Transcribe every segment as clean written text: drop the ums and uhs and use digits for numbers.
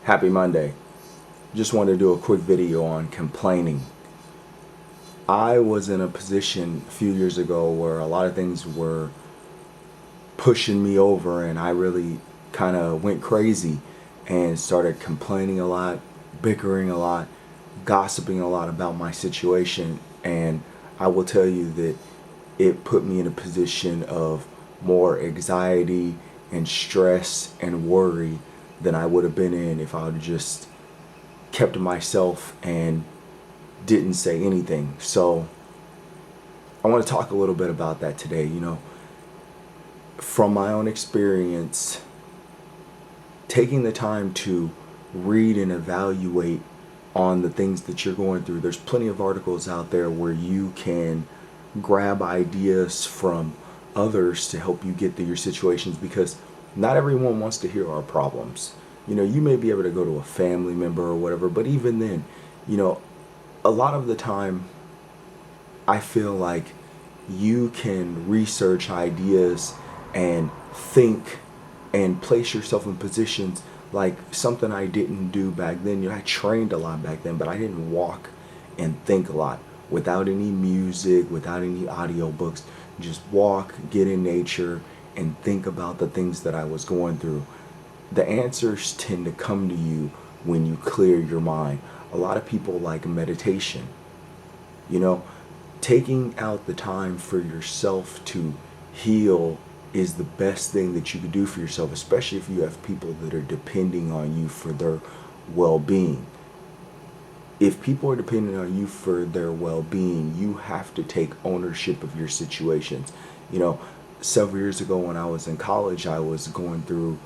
Happy Monday. Just wanted to do a quick video on complaining. I was in a position a few years ago where a lot of things were pushing me over, and I really kind of went crazy and started complaining a lot, bickering a lot, gossiping a lot about my situation. And I will tell you that it put me in a position of more anxiety and stress and worry than I would have been in if I would have just kept to myself and didn't say anything. So I want to talk a little bit about that today. From my own experience, taking the time to read and evaluate on the things that you're going through. There's plenty of articles out there where you can grab ideas from others to help you get through your situations, because not everyone wants to hear our problems. You may be able to go to a family member or whatever, but even then, a lot of the time I feel like you can research ideas and think and place yourself in positions, like something I didn't do back then. I trained a lot back then, but I didn't walk and think a lot without any music, without any audio books. Just walk, get in nature, and think about the things that I was going through. The answers tend to come to you when you clear your mind. A lot of people like meditation. Taking out the time for yourself to heal is the best thing that you could do for yourself, especially if you have people that are depending on you for their well-being. If people are depending on you for their well-being, you have to take ownership of your situations. Several years ago when I was in college, I was going through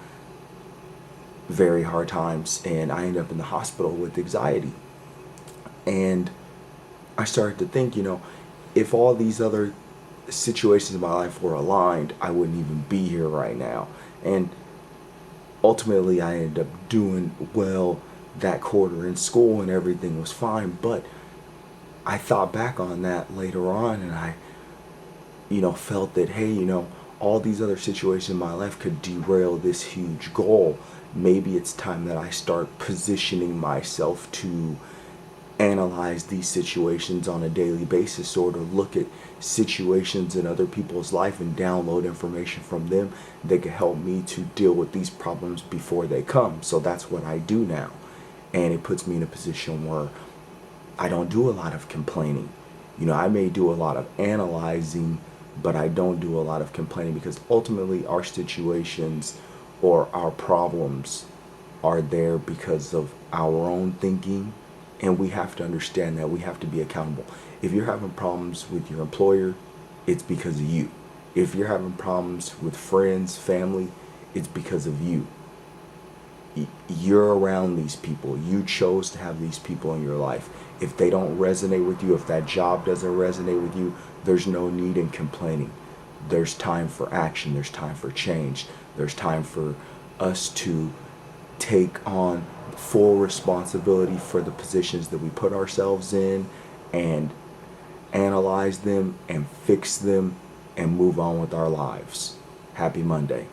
very hard times, and I ended up in the hospital with anxiety. And I started to think, if all these other situations in my life were aligned, I wouldn't even be here right now. And ultimately, I ended up doing well that quarter in school, and everything was fine. But I thought back on that later on, and I felt that, hey, all these other situations in my life could derail this huge goal. Maybe it's time that I start positioning myself to analyze these situations on a daily basis, or to look at situations in other people's life and download information from them that can help me to deal with these problems before they come. So that's what I do now. And it puts me in a position where I don't do a lot of complaining. I may do a lot of analyzing, but I don't do a lot of complaining, because ultimately our situations or our problems are there because of our own thinking. And we have to understand that we have to be accountable. If you're having problems with your employer, it's because of you. If you're having problems with friends, family, it's because of you. You're around these people. You chose to have these people in your life. If they don't resonate with you, if that job doesn't resonate with you, there's no need in complaining. There's time for action. There's time for change. There's time for us to take on full responsibility for the positions that we put ourselves in, and analyze them and fix them and move on with our lives. Happy Monday.